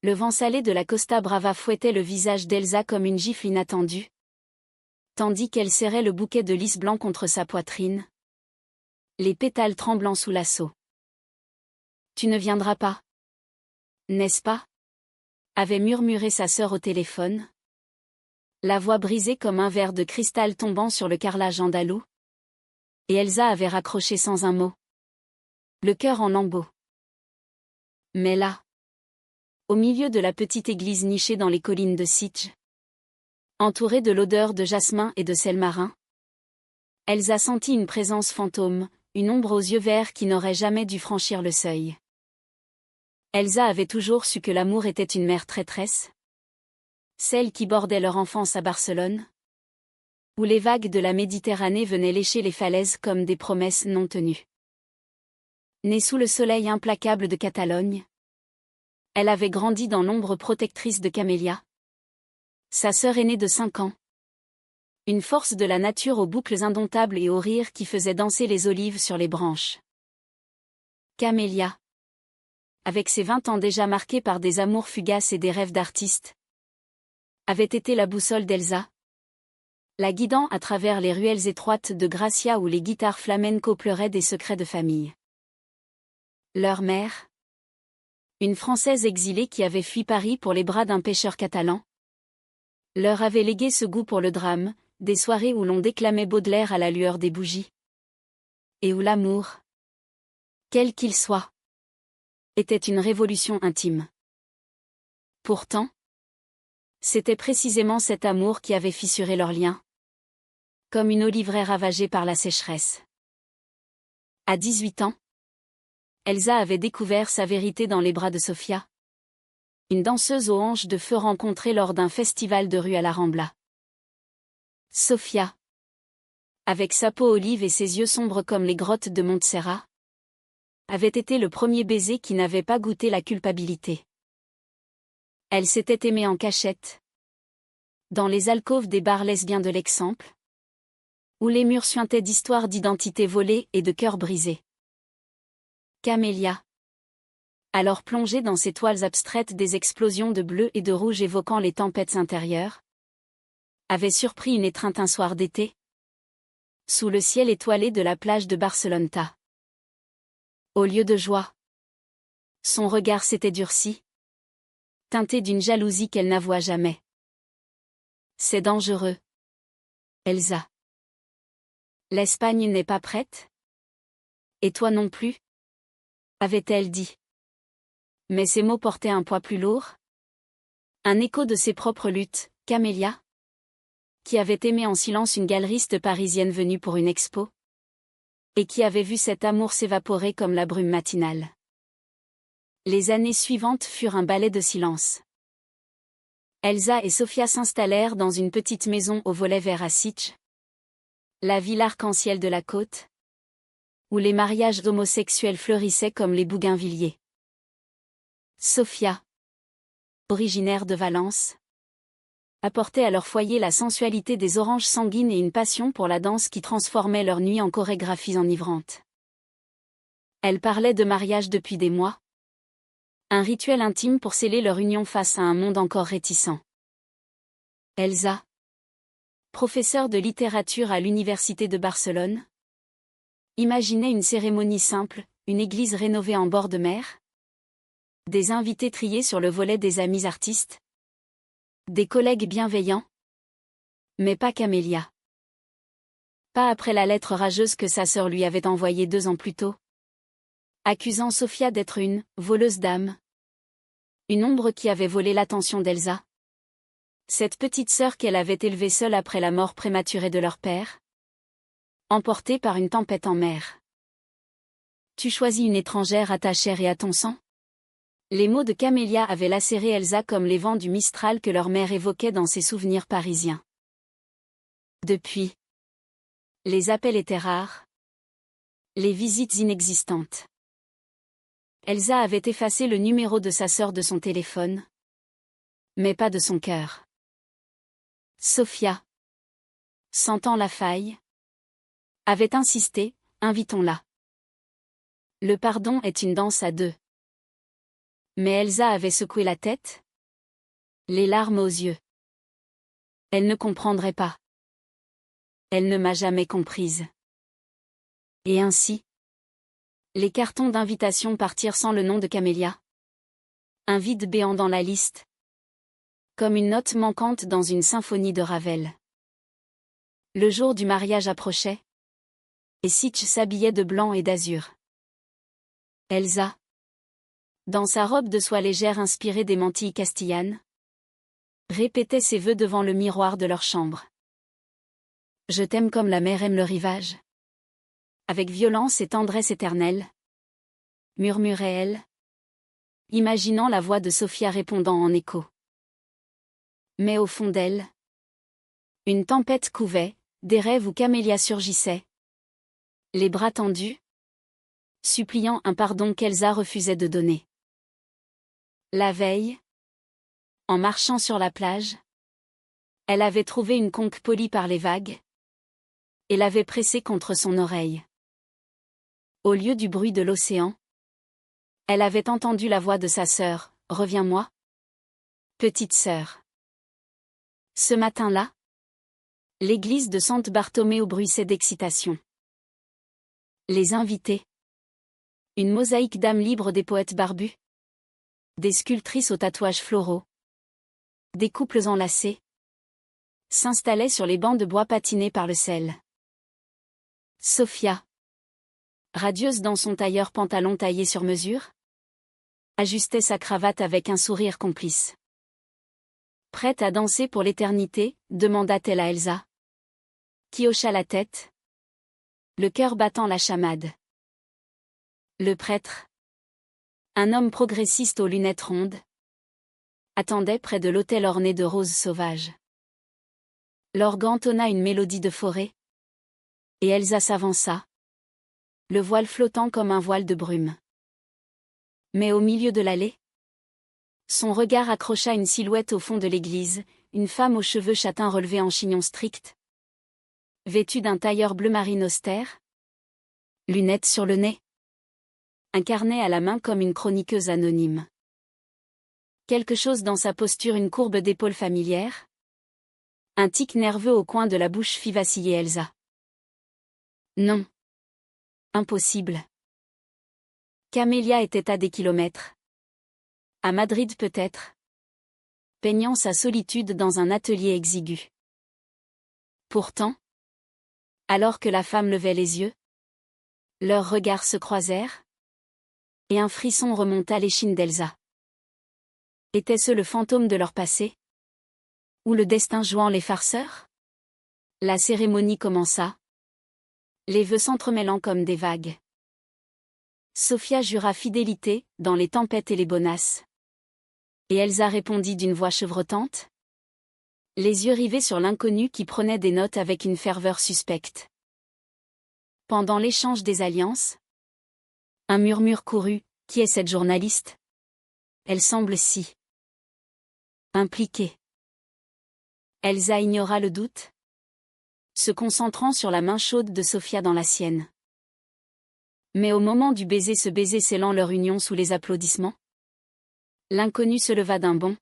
Le vent salé de la Costa Brava fouettait le visage d'Elsa comme une gifle inattendue, tandis qu'elle serrait le bouquet de lys blanc contre sa poitrine, les pétales tremblants sous l'assaut. « Tu ne viendras pas, n'est-ce pas ?» avait murmuré sa sœur au téléphone, la voix brisée comme un verre de cristal tombant sur le carrelage andalou. Et Elsa avait raccroché sans un mot, le cœur en lambeaux. Mais là, au milieu de la petite église nichée dans les collines de Sitges, entourée de l'odeur de jasmin et de sel marin, Elsa sentit une présence fantôme, une ombre aux yeux verts qui n'aurait jamais dû franchir le seuil. Elsa avait toujours su que l'amour était une mère traîtresse, celle qui bordait leur enfance à Barcelone, où les vagues de la Méditerranée venaient lécher les falaises comme des promesses non tenues. Née sous le soleil implacable de Catalogne, elle avait grandi dans l'ombre protectrice de Camélia, sa sœur aînée de 5 ans. Une force de la nature aux boucles indomptables et aux rires qui faisaient danser les olives sur les branches. Camélia, avec ses 20 ans déjà marqués par des amours fugaces et des rêves d'artiste, avait été la boussole d'Elsa, la guidant à travers les ruelles étroites de Gracia où les guitares flamenco pleuraient des secrets de famille. Leur mère, une Française exilée qui avait fui Paris pour les bras d'un pêcheur catalan, leur avait légué ce goût pour le drame, des soirées où l'on déclamait Baudelaire à la lueur des bougies. Et où l'amour, quel qu'il soit, était une révolution intime. Pourtant, c'était précisément cet amour qui avait fissuré leur lien, comme une oliveraie ravagée par la sécheresse. À 18 ans, Elsa avait découvert sa vérité dans les bras de Sofia, une danseuse aux hanches de feu rencontrée lors d'un festival de rue à la Rambla. Sofia, avec sa peau olive et ses yeux sombres comme les grottes de Montserrat, avait été le premier baiser qui n'avait pas goûté la culpabilité. Elle s'était aimée en cachette, dans les alcôves des bars lesbiens de l'Exemple, où les murs suintaient d'histoires d'identité volées et de cœurs brisés. Camélia, alors plongée dans ces toiles abstraites des explosions de bleu et de rouge évoquant les tempêtes intérieures, avait surpris une étreinte un soir d'été, sous le ciel étoilé de la plage de Barceloneta. Au lieu de joie, son regard s'était durci, teinté d'une jalousie qu'elle n'avoua jamais. C'est dangereux, Elsa. L'Espagne n'est pas prête? Et toi non plus? Avait-elle dit. Mais ces mots portaient un poids plus lourd. Un écho de ses propres luttes, Camélia, qui avait aimé en silence une galeriste parisienne venue pour une expo, et qui avait vu cet amour s'évaporer comme la brume matinale. Les années suivantes furent un ballet de silence. Elsa et Sofia s'installèrent dans une petite maison au volet vert à Sitges, la ville arc-en-ciel de la côte, où les mariages d'homosexuels fleurissaient comme les bougainvilliers. Sofia, originaire de Valence, apportait à leur foyer la sensualité des oranges sanguines et une passion pour la danse qui transformait leurs nuits en chorégraphies enivrantes. Elle parlait de mariage depuis des mois, un rituel intime pour sceller leur union face à un monde encore réticent. Elsa, professeure de littérature à l'université de Barcelone, imaginait une cérémonie simple, une église rénovée en bord de mer, des invités triés sur le volet des amis artistes, des collègues bienveillants. Mais pas Camélia. Pas après la lettre rageuse que sa sœur lui avait envoyée 2 ans plus tôt, accusant Sofia d'être une voleuse d'âme, une ombre qui avait volé l'attention d'Elsa, cette petite sœur qu'elle avait élevée seule après la mort prématurée de leur père, emportée par une tempête en mer. Tu choisis une étrangère à ta chair et à ton sang? Les mots de Camélia avaient lacéré Elsa comme les vents du Mistral que leur mère évoquait dans ses souvenirs parisiens. Depuis, les appels étaient rares, les visites inexistantes. Elsa avait effacé le numéro de sa sœur de son téléphone, mais pas de son cœur. Sofia, sentant la faille, avait insisté, invitons-la. Le pardon est une danse à 2. Mais Elsa avait secoué la tête, les larmes aux yeux. Elle ne comprendrait pas. Elle ne m'a jamais comprise. Et ainsi, les cartons d'invitation partirent sans le nom de Camélia. Un vide béant dans la liste. Comme une note manquante dans une symphonie de Ravel. Le jour du mariage approchait. Et Sitch s'habillait de blanc et d'azur. Elsa, dans sa robe de soie légère inspirée des mantilles castillanes, répétait ses vœux devant le miroir de leur chambre. « Je t'aime comme la mer aime le rivage. » Avec violence et tendresse éternelle, murmurait-elle, imaginant la voix de Sophia répondant en écho. Mais au fond d'elle, une tempête couvait, des rêves où Camélia surgissait, les bras tendus, suppliant un pardon qu'Elsa refusait de donner. La veille, en marchant sur la plage, elle avait trouvé une conque polie par les vagues, et l'avait pressée contre son oreille. Au lieu du bruit de l'océan, elle avait entendu la voix de sa sœur, « Reviens-moi, petite sœur. » Ce matin-là, l'église de Sante Barthomeo bruissait d'excitation. Les invités. Une mosaïque d'âmes libres des poètes barbus. Des sculptrices aux tatouages floraux. Des couples enlacés. S'installaient sur les bancs de bois patinés par le sel. Sophia, radieuse dans son tailleur pantalon taillé sur mesure, ajustait sa cravate avec un sourire complice. Prête à danser pour l'éternité, demanda-t-elle à Elsa, qui hocha la tête, le cœur battant la chamade. Le prêtre, un homme progressiste aux lunettes rondes, attendait près de l'autel orné de roses sauvages. L'orgue entonna une mélodie de forêt, et Elsa s'avança, le voile flottant comme un voile de brume. Mais au milieu de l'allée, son regard accrocha une silhouette au fond de l'église, une femme aux cheveux châtains relevés en chignon strict, vêtue d'un tailleur bleu marine austère, lunettes sur le nez, un carnet à la main comme une chroniqueuse anonyme. Quelque chose dans sa posture, une courbe d'épaule familière. Un tic nerveux au coin de la bouche fit vaciller Elsa. Non. Impossible. Camélia était à des kilomètres. À Madrid peut-être. Peignant sa solitude dans un atelier exigu. Pourtant, alors que la femme levait les yeux, leurs regards se croisèrent, et un frisson remonta l'échine d'Elsa. Était-ce le fantôme de leur passé? Ou le destin jouant les farceurs? La cérémonie commença, les vœux s'entremêlant comme des vagues. Sophia jura fidélité, dans les tempêtes et les bonasses. Et Elsa répondit d'une voix chevrotante, les yeux rivés sur l'inconnu qui prenait des notes avec une ferveur suspecte. Pendant l'échange des alliances, un murmure courut, qui est cette journaliste? Elle semble si impliquée. Elsa ignora le doute, se concentrant sur la main chaude de Sophia dans la sienne. Mais au moment du baiser, ce baiser scellant leur union sous les applaudissements, l'inconnu se leva d'un bond,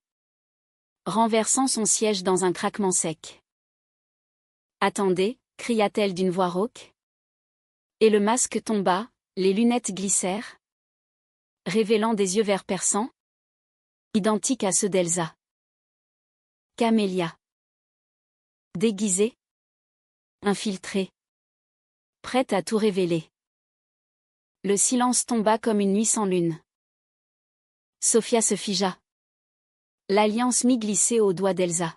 renversant son siège dans un craquement sec. « Attendez » cria-t-elle d'une voix rauque. Et le masque tomba, les lunettes glissèrent, révélant des yeux verts perçants, identiques à ceux d'Elsa. Camélia. Déguisée, infiltrée, prête à tout révéler. Le silence tomba comme une nuit sans lune. Sophia se figea. L'alliance mit glissée au doigt d'Elsa.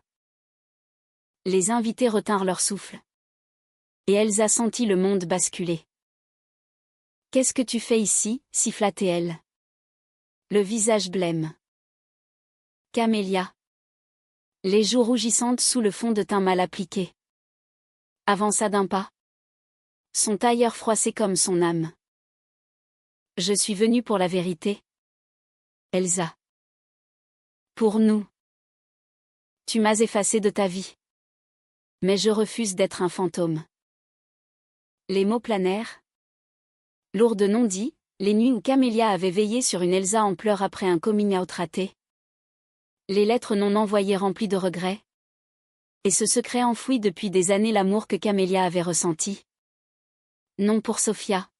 Les invités retinrent leur souffle. Et Elsa sentit le monde basculer. « Qu'est-ce que tu fais ici » siffla-t-elle. Le visage blême. Camélia. Les joues rougissantes sous le fond de teint mal appliqué. Avança d'un pas. Son tailleur froissé comme son âme. Je suis venue pour la vérité. Elsa. Pour nous. Tu m'as effacé de ta vie. Mais je refuse d'être un fantôme. Les mots planèrent. Lourds de non-dits, Les nuits où Camélia avait veillé sur une Elsa en pleurs après un coming out raté. Les lettres non envoyées remplies de regrets. Et ce secret enfoui depuis des années, l'amour que Camélia avait ressenti. Non pour Sophia,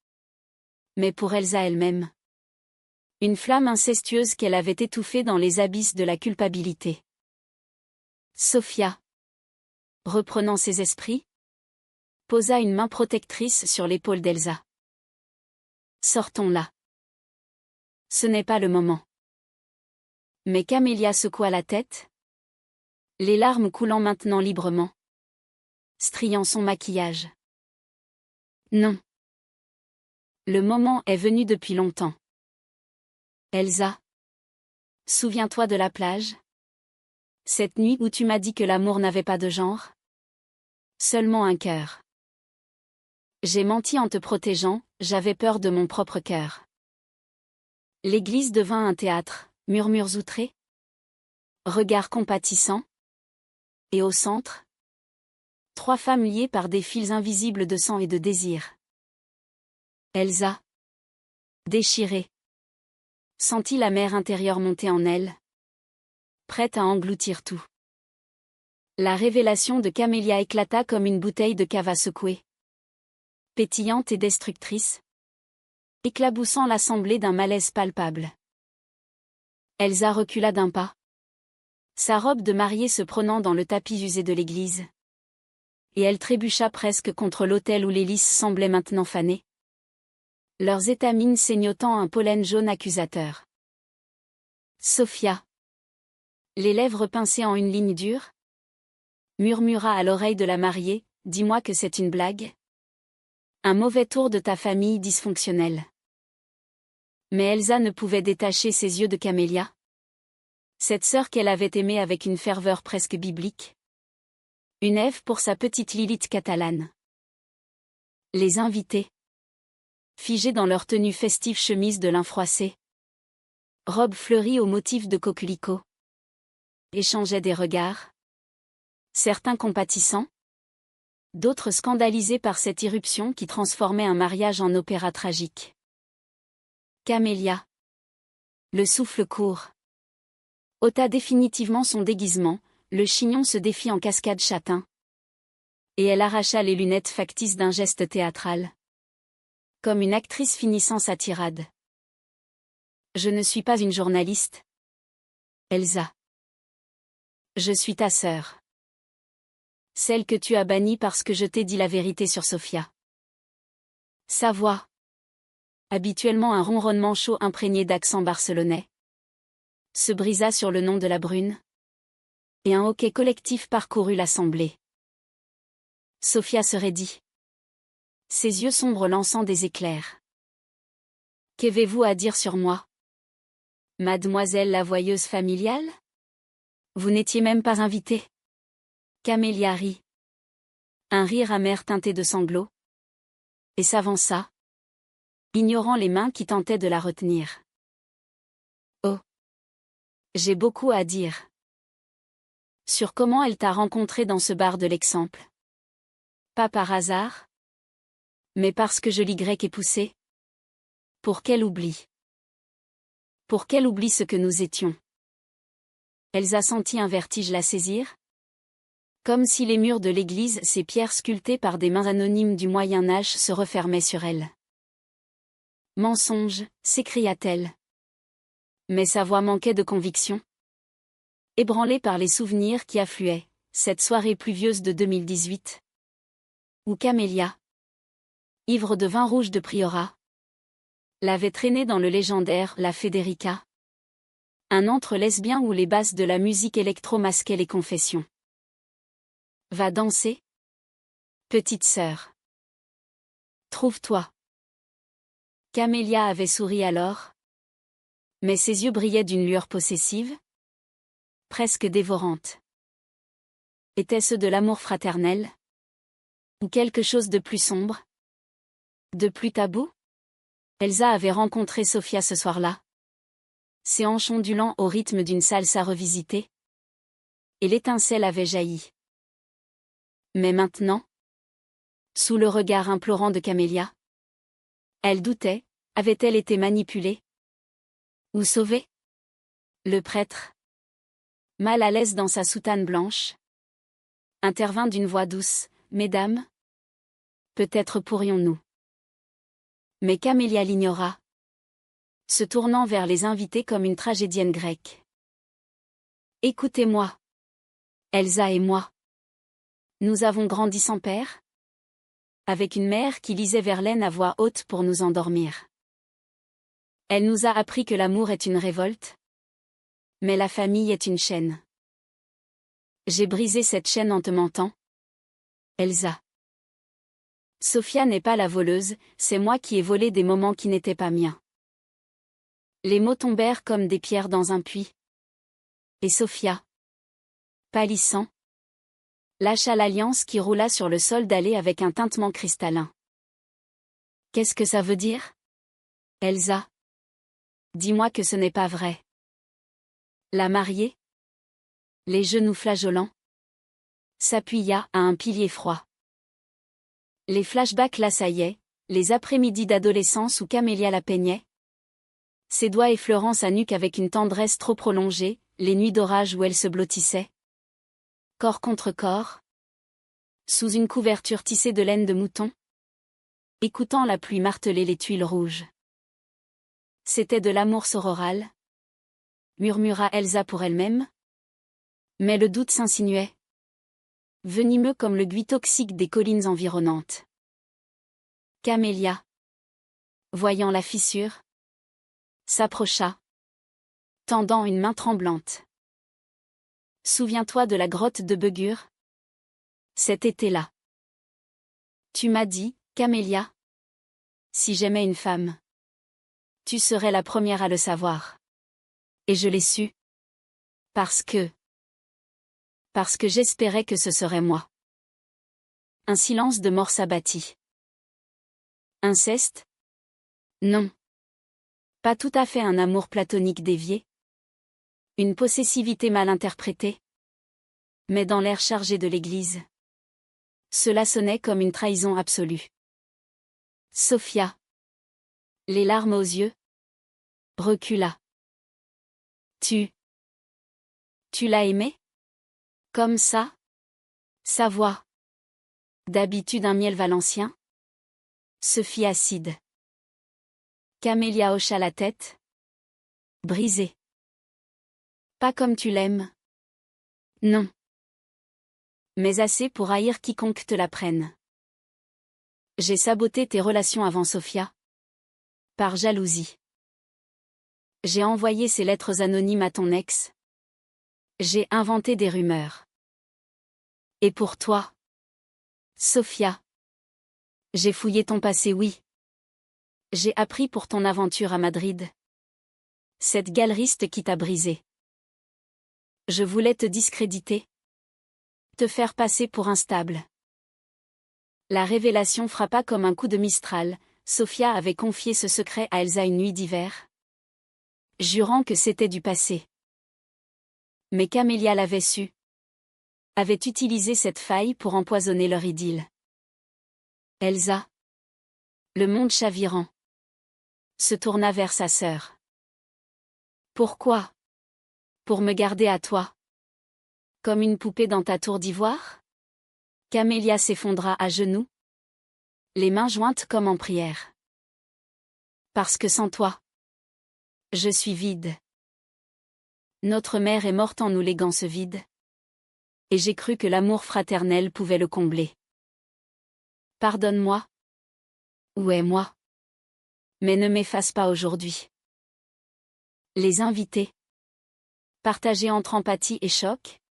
mais pour Elsa elle-même. Une flamme incestueuse qu'elle avait étouffée dans les abysses de la culpabilité. Sophia, reprenant ses esprits, posa une main protectrice sur l'épaule d'Elsa. Sortons là. Ce n'est pas le moment. Mais Camélia secoua la tête, les larmes coulant maintenant librement, striant son maquillage. Non. Le moment est venu depuis longtemps. Elsa, souviens-toi de la plage? Cette nuit où tu m'as dit que l'amour n'avait pas de genre? Seulement un cœur. J'ai menti en te protégeant, j'avais peur de mon propre cœur. L'église devint un théâtre, murmures outrés, regards compatissants. Et au centre, 3 femmes liées par des fils invisibles de sang et de désir. Elsa, déchirée, sentit la mer intérieure monter en elle, prête à engloutir tout. La révélation de Camélia éclata comme une bouteille de cava secouée. Pétillante et destructrice, éclaboussant l'assemblée d'un malaise palpable. Elsa recula d'un pas, sa robe de mariée se prenant dans le tapis usé de l'église. Et elle trébucha presque contre l'autel où les lys semblaient maintenant faner. Leurs étamines saignotant un pollen jaune accusateur. Sophia, les lèvres pincées en une ligne dure, murmura à l'oreille de la mariée, dis-moi que c'est une blague. Un mauvais tour de ta famille dysfonctionnelle. Mais Elsa ne pouvait détacher ses yeux de Camélia. Cette sœur qu'elle avait aimée avec une ferveur presque biblique. Une Ève pour sa petite Lilith catalane. Les invités, figés dans leur tenue festive chemise de lin froissé, robes fleuries au motif de coquelicot, échangeaient des regards. Certains compatissants, d'autres scandalisés par cette irruption qui transformait un mariage en opéra tragique. Camélia, le souffle court, ôta définitivement son déguisement, le chignon se défit en cascade châtain. Et elle arracha les lunettes factices d'un geste théâtral. Comme une actrice finissant sa tirade. Je ne suis pas une journaliste. Elsa. Je suis ta sœur. Celle que tu as bannie parce que je t'ai dit la vérité sur Sophia. Sa voix. Habituellement un ronronnement chaud imprégné d'accent barcelonais. Se brisa sur le nom de la brune. Et un hoquet collectif parcourut l'assemblée. Sophia se raidit. Ses yeux sombres lançant des éclairs. Qu'avez-vous à dire sur moi? Mademoiselle la voyeuse familiale? Vous n'étiez même pas invitée. Camélia rit. Un rire amer teinté de sanglots. Et s'avança, ignorant les mains qui tentaient de la retenir. Oh! J'ai beaucoup à dire. Sur comment elle t'a rencontré dans ce bar de l'Exemple. Pas par hasard, mais parce que je l'y est poussé. Pour qu'elle oublie. Pour qu'elle oublie ce que nous étions. Elsa sentit un vertige la saisir. Comme si les murs de l'église, ces pierres sculptées par des mains anonymes du Moyen-Âge, se refermaient sur elle. Mensonge, s'écria-t-elle. Mais sa voix manquait de conviction. Ébranlée par les souvenirs qui affluaient, cette soirée pluvieuse de 2018. Où Camélia, ivre de vin rouge de Priorat, l'avait traînée dans le légendaire La Federica. Un antre lesbien où les basses de la musique électro masquaient les confessions. Va danser? Petite sœur. Trouve-toi. Camélia avait souri alors. Mais ses yeux brillaient d'une lueur possessive. Presque dévorante. Était-ce de l'amour fraternel? Ou quelque chose de plus sombre? De plus tabou? Elsa avait rencontré Sophia ce soir-là. Ses hanches ondulant au rythme d'une salsa revisitée. Et l'étincelle avait jailli. Mais maintenant, sous le regard implorant de Camélia, elle doutait, Avait-elle été manipulée? Ou sauvée? Le prêtre, mal à l'aise dans sa soutane blanche, intervint d'une voix douce. Mesdames, peut-être pourrions-nous. Mais Camélia l'ignora, se tournant vers les invités comme une tragédienne grecque. Écoutez-moi. Elsa et moi. Nous avons grandi sans père, avec une mère qui lisait Verlaine à voix haute pour nous endormir. Elle nous a appris que l'amour est une révolte, mais la famille est une chaîne. J'ai brisé cette chaîne en te mentant, Elsa. Sophia n'est pas la voleuse, c'est moi qui ai volé des moments qui n'étaient pas miens. Les mots tombèrent comme des pierres dans un puits. Et Sophia, pâlissant, lâcha l'alliance qui roula sur le sol dallé avec un tintement cristallin. Qu'est-ce que ça veut dire? Elsa. Dis-moi que ce n'est pas vrai. La mariée, les genoux flageolants, s'appuya à un pilier froid. Les flashbacks l'assaillaient, les après-midi d'adolescence où Camélia la peignait, ses doigts effleurant sa nuque avec une tendresse trop prolongée, les nuits d'orage où elle se blottissait. Corps contre corps, sous une couverture tissée de laine de mouton, écoutant la pluie marteler les tuiles rouges. C'était de l'amour sororal, murmura Elsa pour elle-même. Mais le doute s'insinuait, venimeux comme le buis toxique des collines environnantes. Camélia, voyant la fissure, s'approcha, tendant une main tremblante. Souviens-toi de la grotte de Begur? Cet été-là. Tu m'as dit, Camélia, si j'aimais une femme, tu serais la première à le savoir. Et je l'ai su. Parce que j'espérais que ce serait moi. Un silence de mort s'abattit. Inceste? Non. Pas tout à fait un amour platonique dévié. Une possessivité mal interprétée. Mais dans l'air chargé de l'église, cela sonnait comme une trahison absolue. Sophia, les larmes aux yeux, recula. Tu l'as aimé? Comme ça? Sa voix, d'habitude un miel valencien, se fit acide. Camélia hocha la tête. Brisée. Pas comme tu l'aimes. Non. Mais assez pour haïr quiconque te la prenne. J'ai saboté tes relations avant Sophia. Par jalousie. J'ai envoyé ces lettres anonymes à ton ex. J'ai inventé des rumeurs. Et pour toi, Sophia, j'ai fouillé ton passé, oui. J'ai appris pour ton aventure à Madrid. Cette galeriste qui t'a brisé. Je voulais te discréditer. Te faire passer pour instable. La révélation frappa comme un coup de Mistral. Sophia avait confié ce secret à Elsa une nuit d'hiver, jurant que c'était du passé. Mais Camélia l'avait su. Avait utilisé cette faille pour empoisonner leur idylle. Elsa, le monde chavirant, se tourna vers sa sœur. Pourquoi? Pour me garder à toi. Comme une poupée dans ta tour d'ivoire? Camélia s'effondra à genoux, les mains jointes comme en prière. Parce que sans toi, je suis vide. Notre mère est morte en nous léguant ce vide. Et j'ai cru que l'amour fraternel pouvait le combler. Pardonne-moi. Où est moi? Mais ne m'efface pas aujourd'hui. Les invités, partagés entre empathie et choc,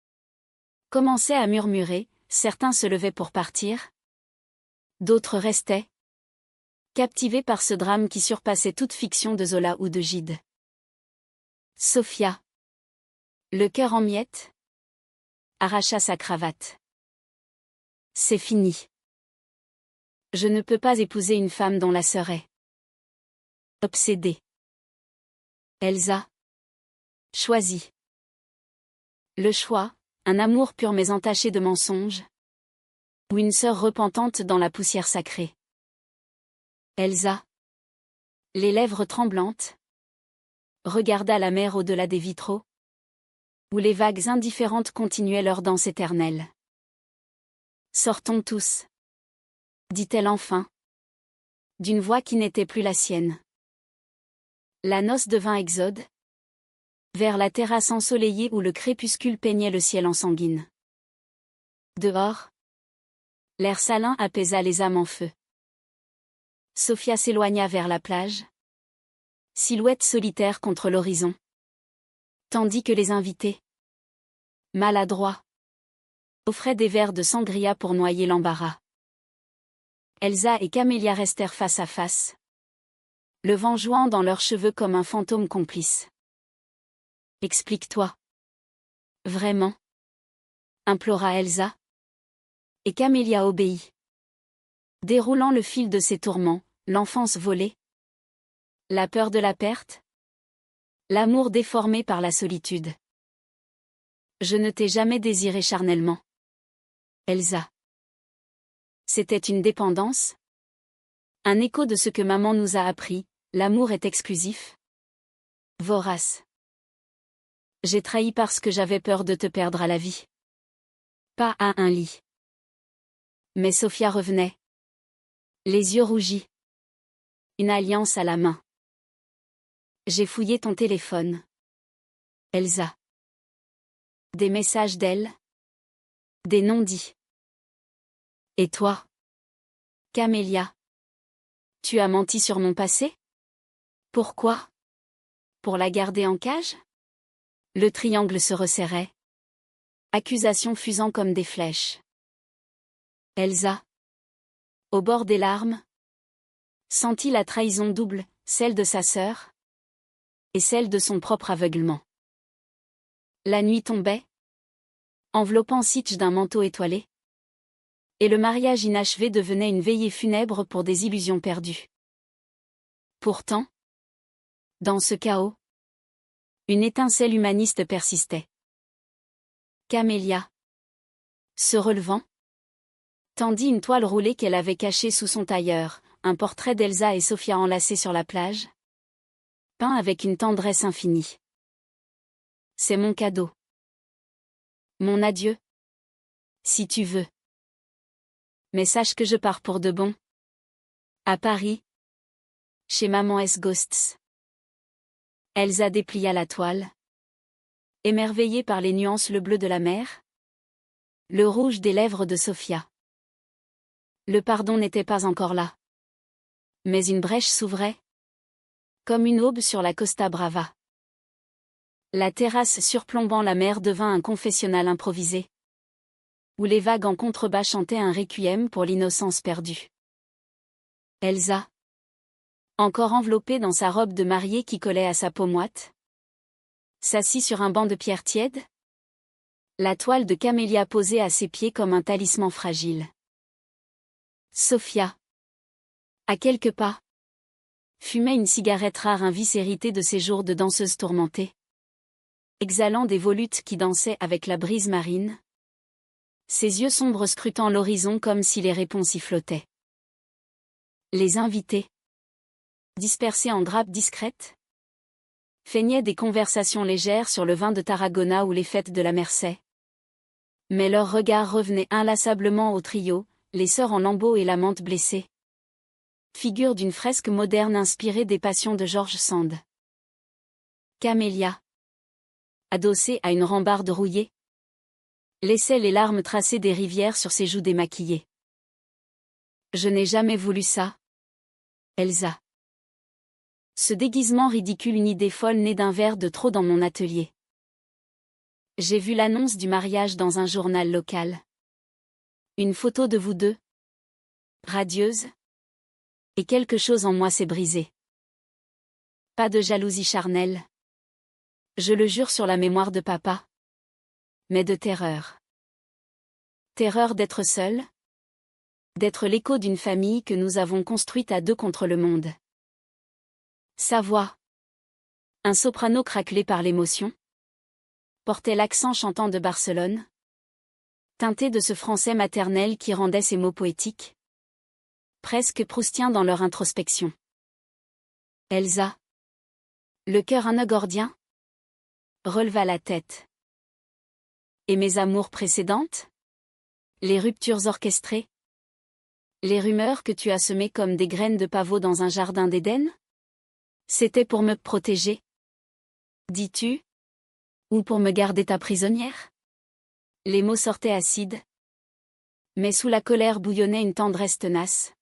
commençaient à murmurer, certains se levaient pour partir. D'autres restaient, captivés par ce drame qui surpassait toute fiction de Zola ou de Gide. Sophia, le cœur en miettes, arracha sa cravate. C'est fini. Je ne peux pas épouser une femme dont la sœur est obsédée. Elsa, choisis. Le choix, un amour pur mais entaché de mensonges, ou une sœur repentante dans la poussière sacrée. Elsa, Les lèvres tremblantes, regarda la mer au-delà des vitraux, où les vagues indifférentes continuaient leur danse éternelle. Sortons tous, dit-elle enfin, d'une voix qui n'était plus la sienne. La noce devint exode, vers la terrasse ensoleillée où le crépuscule peignait le ciel en sanguine. Dehors, l'air salin apaisa les âmes en feu. Sophia s'éloigna vers la plage, silhouette solitaire contre l'horizon, tandis que les invités, maladroits, offraient des verres de sangria pour noyer l'embarras. Elsa et Camélia restèrent face à face, le vent jouant dans leurs cheveux comme un fantôme complice. « Explique-toi. » « Vraiment ?» implora Elsa. Et Camélia obéit. Déroulant le fil de ses tourments, l'enfance volée, la peur de la perte, l'amour déformé par la solitude. « Je ne t'ai jamais désiré charnellement. Elsa. » C'était une dépendance? Un écho de ce que maman nous a appris, l'amour est exclusif? Vorace. J'ai trahi parce que j'avais peur de te perdre à la vie. Pas à un lit. Mais Sophia revenait. Les yeux rougis. Une alliance à la main. J'ai fouillé ton téléphone. Elsa. Des messages d'elle. Des non-dits. Et toi? Camélia. Tu as menti sur mon passé? Pourquoi? Pour la garder en cage? Le triangle se resserrait. Accusations fusant comme des flèches. Elsa, au bord des larmes, sentit la trahison double, celle de sa sœur et celle de son propre aveuglement. La nuit tombait, enveloppant Sitch d'un manteau étoilé, et le mariage inachevé devenait une veillée funèbre pour des illusions perdues. Pourtant, dans ce chaos, une étincelle humaniste persistait. Camélia, se relevant, tendit une toile roulée qu'elle avait cachée sous son tailleur, un portrait d'Elsa et Sophia enlacés sur la plage, peint avec une tendresse infinie. C'est mon cadeau. Mon adieu. Si tu veux. Mais sache que je pars pour de bon. À Paris. Chez Maman S. Ghosts. Elsa déplia la toile. Émerveillée par les nuances, le bleu de la mer, le rouge des lèvres de Sophia. Le pardon n'était pas encore là. Mais une brèche s'ouvrait, comme une aube sur la Costa Brava. La terrasse surplombant la mer devint un confessionnal improvisé, où les vagues en contrebas chantaient un requiem pour l'innocence perdue. Elsa, encore enveloppée dans sa robe de mariée qui collait à sa peau moite, s'assit sur un banc de pierre tiède, la toile de Camélia posée à ses pieds comme un talisman fragile. Sophia, à quelques pas, fumait une cigarette rare, un vice hérité de ses jours de danseuse tourmentée, exhalant des volutes qui dansaient avec la brise marine, ses yeux sombres scrutant l'horizon comme si les réponses y flottaient. Les invités, dispersés en grappes discrètes, feignaient des conversations légères sur le vin de Tarragona ou les fêtes de la Mercey. Mais leurs regards revenaient inlassablement au trio, les sœurs en lambeaux et l'amante blessée. Figure d'une fresque moderne inspirée des passions de George Sand. Camélia, adossée à une rambarde rouillée, laissait les larmes tracer des rivières sur ses joues démaquillées. Je n'ai jamais voulu ça. Elsa. Ce déguisement ridicule, une idée folle née d'un verre de trop dans mon atelier. J'ai vu l'annonce du mariage dans un journal local. Une photo de vous deux, radieuse, et quelque chose en moi s'est brisé. Pas de jalousie charnelle. Je le jure sur la mémoire de papa. Mais de terreur. Terreur d'être seule. D'être l'écho d'une famille que nous avons construite à deux contre le monde. Sa voix, un soprano craquelé par l'émotion, portait l'accent chantant de Barcelone, teinté de ce français maternel qui rendait ses mots poétiques, presque proustiens dans leur introspection. Elsa, le cœur anagordien, releva la tête. Et mes amours précédentes? Les ruptures orchestrées? Les rumeurs que tu as semées comme des graines de pavot dans un jardin d'Éden? C'était pour me protéger? Dis-tu? Ou pour me garder ta prisonnière? Les mots sortaient acides. Mais sous la colère bouillonnait une tendresse tenace.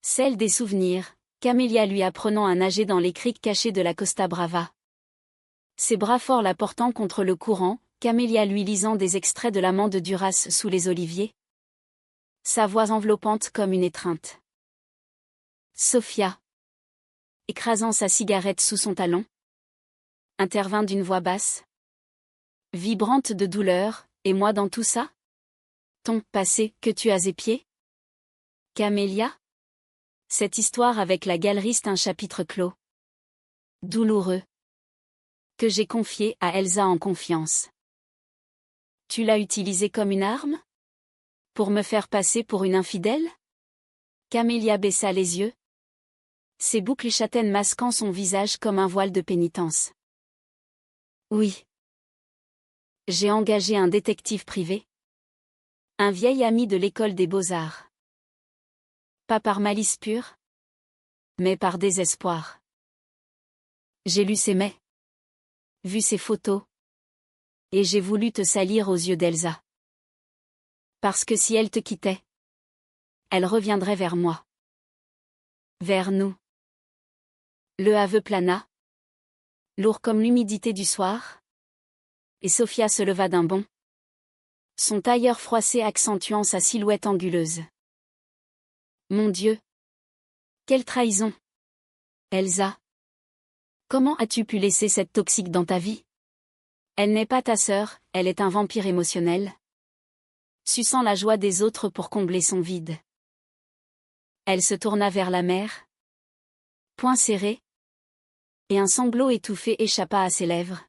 Celle des souvenirs, Camélia lui apprenant à nager dans les criques cachées de la Costa Brava. Ses bras forts la portant contre le courant, Camélia lui lisant des extraits de l'amant de Duras sous les oliviers. Sa voix enveloppante comme une étreinte. Sophia, écrasant sa cigarette sous son talon, intervint d'une voix basse. Vibrante de douleur, et moi dans tout ça? Ton passé que tu as épié? Camélia? Cette histoire avec la galeriste un chapitre clos. Douloureux. Que j'ai confié à Elsa en confiance. Tu l'as utilisé comme une arme? Pour me faire passer pour une infidèle? Camélia baissa les yeux. Ses boucles châtaines masquant son visage comme un voile de pénitence. Oui. J'ai engagé un détective privé. Un vieil ami de l'école des beaux-arts. Pas par malice pure, mais par désespoir. J'ai lu ses mails, vu ses photos, et j'ai voulu te salir aux yeux d'Elsa. Parce que si elle te quittait, elle reviendrait vers moi. Vers nous. Le aveu plana, lourd comme l'humidité du soir, et Sophia se leva d'un bond, son tailleur froissé accentuant sa silhouette anguleuse. Mon Dieu! Quelle trahison! Elsa! Comment as-tu pu laisser cette toxique dans ta vie? Elle n'est pas ta sœur, elle est un vampire émotionnel. Suçant la joie des autres pour combler son vide. Elle se tourna vers la mer. Poings serrés. Et un sanglot étouffé échappa à ses lèvres.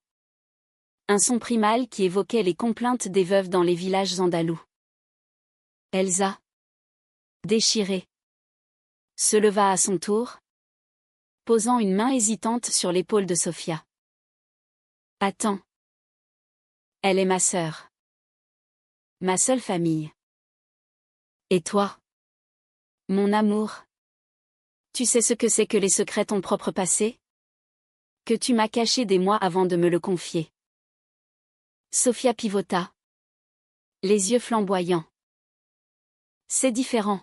Un son primal qui évoquait les complaintes des veuves dans les villages andalous. Elsa, déchirée, se leva à son tour, posant une main hésitante sur l'épaule de Sophia. Attends. Elle est ma sœur. Ma seule famille. Et toi? Mon amour. Tu sais ce que c'est que les secrets ton propre passé? Que tu m'as caché des mois avant de me le confier. Sophia pivota. Les yeux flamboyants. C'est différent.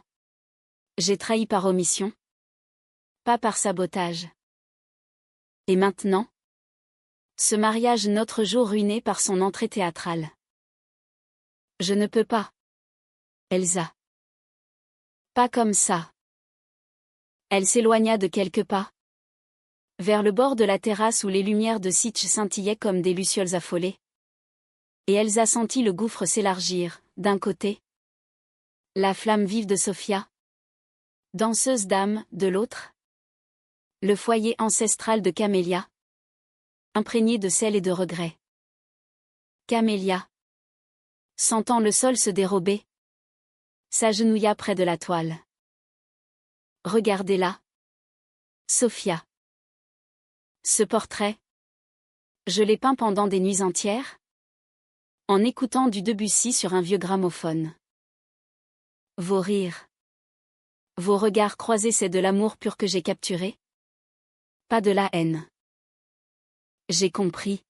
J'ai trahi par omission. Pas par sabotage. Et maintenant? Ce mariage notre jour ruiné par son entrée théâtrale. Je ne peux pas. Elsa. Pas comme ça. Elle s'éloigna de quelques pas. Vers le bord de la terrasse où les lumières de Sitges scintillaient comme des lucioles affolées. Et Elsa sentit le gouffre s'élargir, d'un côté. La flamme vive de Sophia. Danseuse d'âme, de l'autre. Le foyer ancestral de Camélia. Imprégné de sel et de regret. Camélia. Sentant le sol se dérober. S'agenouilla près de la toile. Regardez-la. Sophia. Ce portrait. Je l'ai peint pendant des nuits entières. En écoutant du Debussy sur un vieux gramophone. Vos rires. Vos regards croisés, c'est de l'amour pur que j'ai capturé. Pas de la haine. J'ai compris.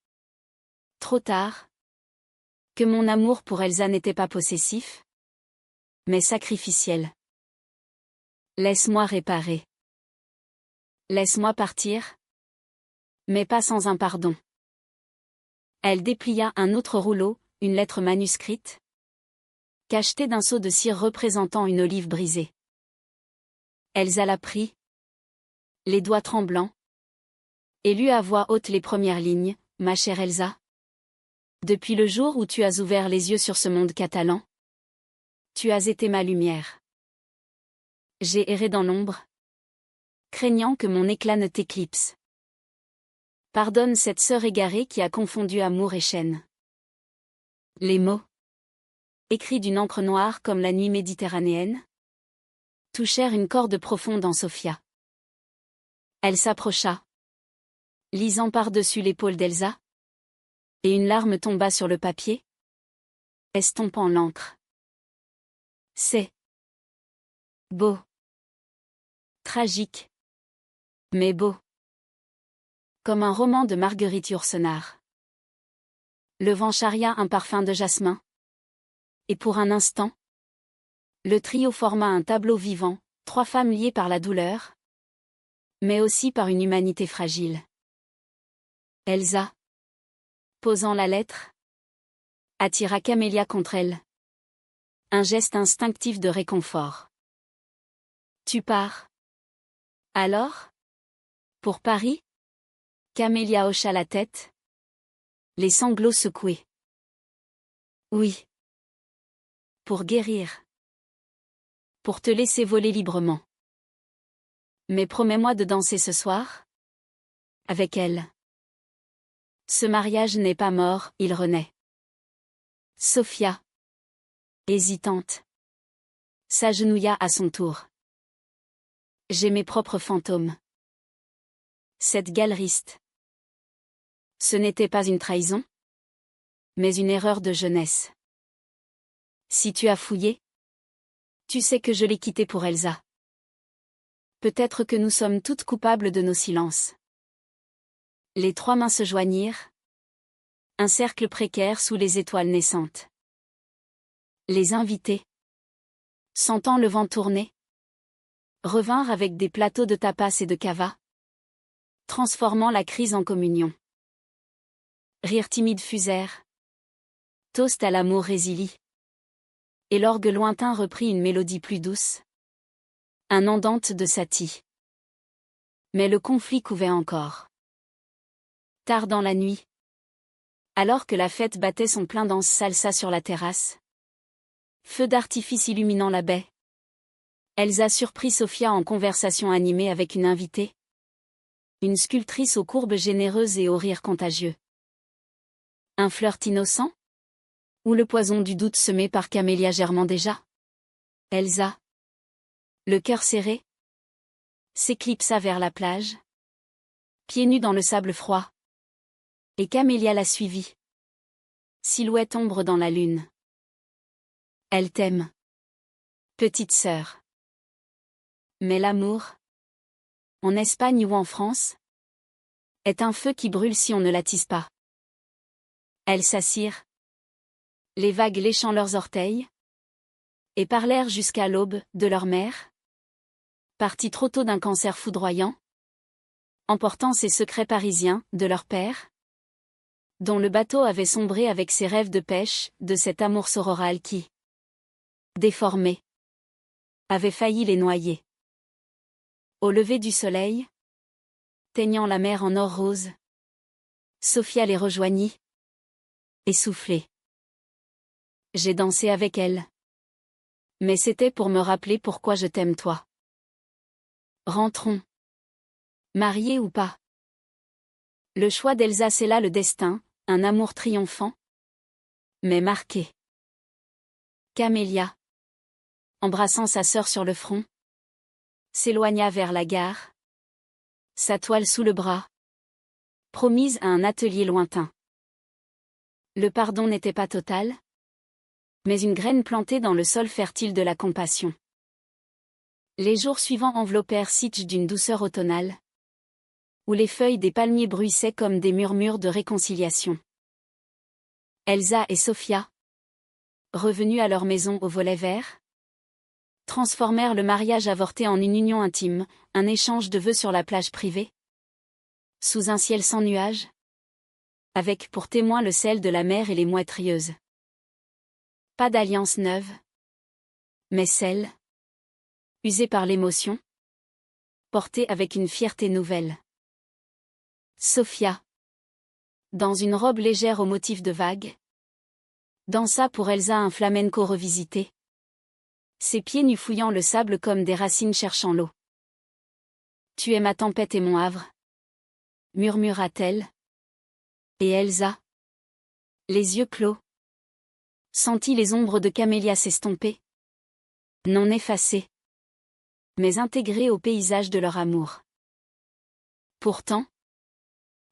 Trop tard. Que mon amour pour Elsa n'était pas possessif. Mais sacrificiel. Laisse-moi réparer. Laisse-moi partir. Mais pas sans un pardon. Elle déplia un autre rouleau, une lettre manuscrite. Cachetée d'un seau de cire représentant une olive brisée. Elsa la prit. Les doigts tremblants. Et lut à voix haute les premières lignes, ma chère Elsa. Depuis le jour où tu as ouvert les yeux sur ce monde catalan. Tu as été ma lumière. J'ai erré dans l'ombre. Craignant que mon éclat ne t'éclipse. Pardonne cette sœur égarée qui a confondu amour et chaîne. Les mots. Écrits d'une encre noire comme la nuit méditerranéenne. Touchèrent une corde profonde en Sophia. Elle s'approcha, lisant par-dessus l'épaule d'Elsa. Et une larme tomba sur le papier, estompant l'encre. C'est beau. Tragique. Mais beau. Comme un roman de Marguerite Yourcenar. Le vent charria un parfum de jasmin. Et pour un instant, le trio forma un tableau vivant, 3 femmes liées par la douleur, mais aussi par une humanité fragile. Elsa, posant la lettre, attira Camélia contre elle. Un geste instinctif de réconfort. Tu pars. Alors? Pour Paris? Camélia hocha la tête, les sanglots secoués. Oui. Pour guérir. Pour te laisser voler librement. Mais promets-moi de danser ce soir? Avec elle. Ce mariage n'est pas mort, il renaît. Sophia, hésitante, s'agenouilla à son tour. J'ai mes propres fantômes. Cette galeriste. Ce n'était pas une trahison, mais une erreur de jeunesse. Si tu as fouillé, tu sais que je l'ai quitté pour Elsa. Peut-être que nous sommes toutes coupables de nos silences. Les 3 mains se joignirent. Un cercle précaire sous les étoiles naissantes. Les invités, sentant le vent tourner, revinrent avec des plateaux de tapas et de cava, transformant la crise en communion. Rires timides fusèrent. Toast à l'amour résilie. Et l'orgue lointain reprit une mélodie plus douce. Un andante de Satie. Mais le conflit couvait encore. Tard dans la nuit, alors que la fête battait son plein danse salsa sur la terrasse, feu d'artifice illuminant la baie, Elsa surprit Sophia en conversation animée avec une invitée. Une sculptrice aux courbes généreuses et aux rires contagieux. Un flirt innocent? Ou le poison du doute semé par Camélia germant déjà? Elsa, le cœur serré, s'éclipsa vers la plage, pieds nus dans le sable froid. Et Camélia la suivit. Silhouette ombre dans la lune. Elle t'aime. Petite sœur. Mais l'amour, en Espagne ou en France, est un feu qui brûle si on ne l'attise pas. Elles s'assirent, les vagues léchant leurs orteils, et parlèrent jusqu'à l'aube de leur mère, partie trop tôt d'un cancer foudroyant, emportant ses secrets parisiens de leur père, dont le bateau avait sombré avec ses rêves de pêche, de cet amour sororal qui, déformé, avait failli les noyer. Au lever du soleil, teignant la mer en or rose, Sophia les rejoignit, essoufflée. J'ai dansé avec elle. Mais c'était pour me rappeler pourquoi je t'aime toi. Rentrons. Mariés ou pas. Le choix d'Elsa scella le destin, un amour triomphant, mais marqué. Camélia, embrassant sa sœur sur le front, s'éloigna vers la gare, sa toile sous le bras, promise à un atelier lointain. Le pardon n'était pas total, mais une graine plantée dans le sol fertile de la compassion. Les jours suivants enveloppèrent Sitges d'une douceur automnale, où les feuilles des palmiers bruissaient comme des murmures de réconciliation. Elsa et Sophia, revenues à leur maison au volet vert, transformèrent le mariage avorté en une union intime, un échange de vœux sur la plage privée, sous un ciel sans nuages, avec pour témoin le sel de la mer et les mouettes rieuses. Pas d'alliance neuve, mais celle, usée par l'émotion, portée avec une fierté nouvelle. Sophia, dans une robe légère au motif de vagues, dansa pour Elsa un flamenco revisité, ses pieds nus fouillant le sable comme des racines cherchant l'eau. Tu es ma tempête et mon havre, murmura-t-elle. Et Elsa, les yeux clos, sentit les ombres de Camélia s'estomper, non effacées, mais intégrées au paysage de leur amour. Pourtant,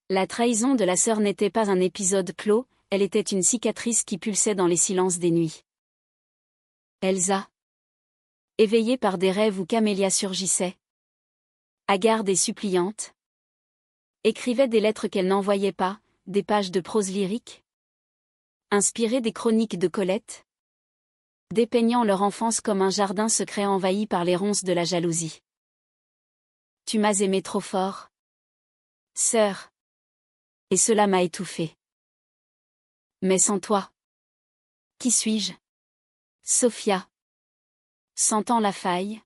la trahison de la sœur n'était pas un épisode clos, elle était une cicatrice qui pulsait dans les silences des nuits. Elsa, éveillée par des rêves où Camélia surgissait, hagarde et suppliante, écrivait des lettres qu'elle n'envoyait pas, des pages de prose lyrique, inspirées des chroniques de Colette, dépeignant leur enfance comme un jardin secret envahi par les ronces de la jalousie. Tu m'as aimé trop fort, sœur, et cela m'a étouffée. Mais sans toi, qui suis-je? Sophia, sentant la faille,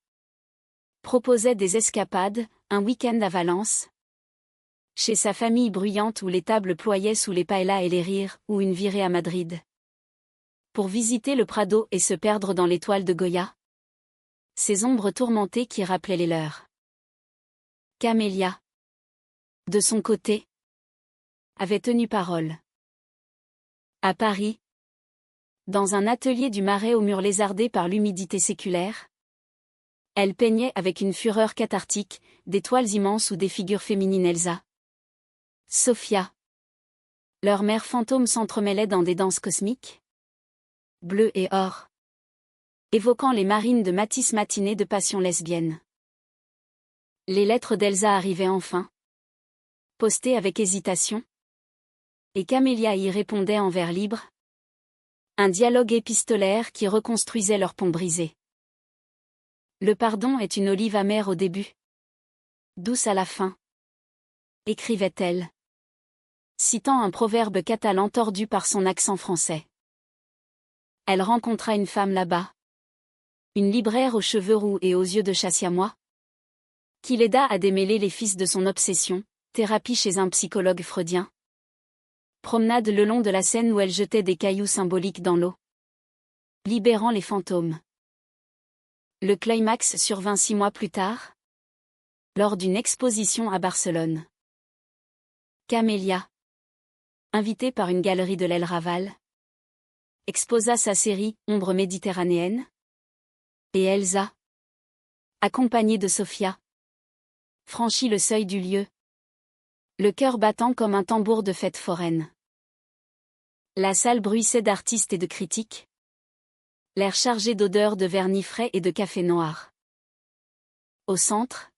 proposait des escapades, un week-end à Valence, chez sa famille bruyante où les tables ployaient sous les paellas et les rires, ou une virée à Madrid. Pour visiter le Prado et se perdre dans les toiles de Goya. Ces ombres tourmentées qui rappelaient les leurs. Camélia, de son côté, avait tenu parole. À Paris, dans un atelier du Marais aux murs lézardés par l'humidité séculaire, elle peignait avec une fureur cathartique, des toiles immenses ou des figures féminines Elsa, Sophia. Leurs mères fantômes s'entremêlaient dans des danses cosmiques, bleu et or, évoquant les marines de Matisse matinée de passion lesbienne. Les lettres d'Elsa arrivaient enfin, postées avec hésitation, et Camélia y répondait en vers libres. Un dialogue épistolaire qui reconstruisait leur pont brisé. Le pardon est une olive amère au début, douce à la fin, écrivait-elle, citant un proverbe catalan tordu par son accent français. Elle rencontra une femme là-bas, une libraire aux cheveux roux et aux yeux de chasse siamois, qui l'aida à démêler les fils de son obsession, thérapie chez un psychologue freudien. Promenade le long de la Seine où elle jetait des cailloux symboliques dans l'eau, libérant les fantômes. Le climax survint 6 mois plus tard, lors d'une exposition à Barcelone. Camélia, invitée par une galerie de l'El Raval, exposa sa série « Ombre méditerranéenne » et Elsa, accompagnée de Sophia, franchit le seuil du lieu, le cœur battant comme un tambour de fête foraine. La salle bruissait d'artistes et de critiques, l'air chargé d'odeurs de vernis frais et de café noir. Au centre,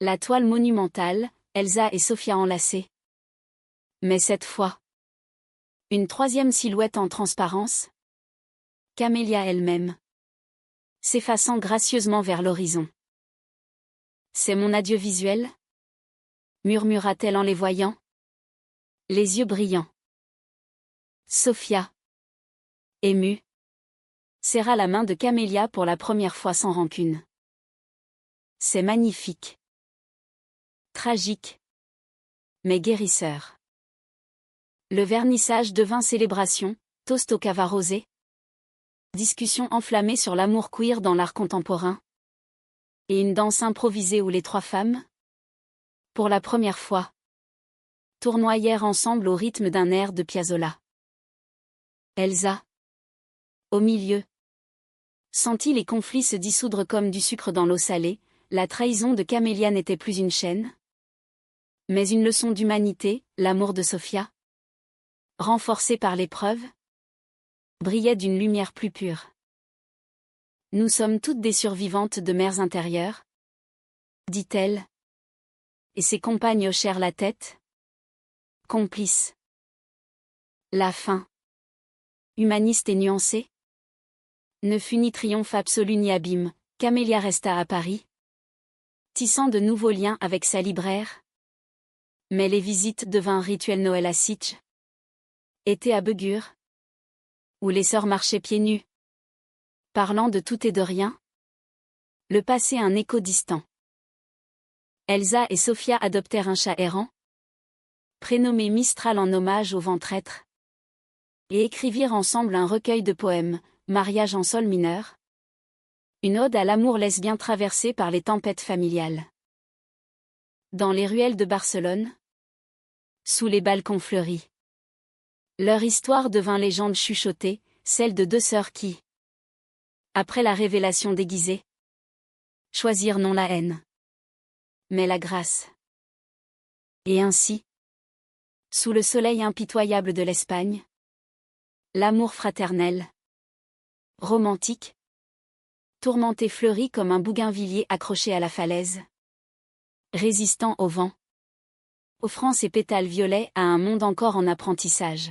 la toile monumentale, Elsa et Sophia enlacées. Mais cette fois, une troisième silhouette en transparence, Camélia elle-même, s'effaçant gracieusement vers l'horizon. C'est mon adieu visuel? Murmura-t-elle en les voyant, les yeux brillants. Sophia, émue, serra la main de Camélia pour la première fois sans rancune. C'est magnifique. Tragique. Mais guérisseur. Le vernissage devint célébration, toast au cava rosé. Discussion enflammée sur l'amour queer dans l'art contemporain. Et une danse improvisée où les 3 femmes, pour la première fois, tournoyèrent ensemble au rythme d'un air de Piazzolla. Elsa, au milieu, sentit les conflits se dissoudre comme du sucre dans l'eau salée. La trahison de Camélia n'était plus une chaîne, mais une leçon d'humanité. L'amour de Sophia, renforcé par l'épreuve, brillait d'une lumière plus pure. Nous sommes toutes des survivantes de mères intérieures, dit-elle, et ses compagnes hochèrent la tête, complices. La fin, humaniste et nuancée, ne fut ni triomphe absolu ni abîme. Camélia resta à Paris, tissant de nouveaux liens avec sa libraire. Mais les visites devinrent rituel Noël à Sitges, été à Begur, où les sœurs marchaient pieds nus, parlant de tout et de rien. Le passé un écho distant. Elsa et Sophia adoptèrent un chat errant, prénommé Mistral en hommage au vent traître, et écrivirent ensemble un recueil de poèmes, Mariage en sol mineur, une ode à l'amour lesbien traversé par les tempêtes familiales. Dans les ruelles de Barcelone, sous les balcons fleuris, leur histoire devint légende chuchotée, celle de 2 sœurs qui, après la révélation déguisée, choisirent non la haine, mais la grâce. Et ainsi, sous le soleil impitoyable de l'Espagne, l'amour fraternel, romantique, tourmenté fleurit comme un bougainvillier accroché à la falaise, résistant au vent, offrant ses pétales violets à un monde encore en apprentissage.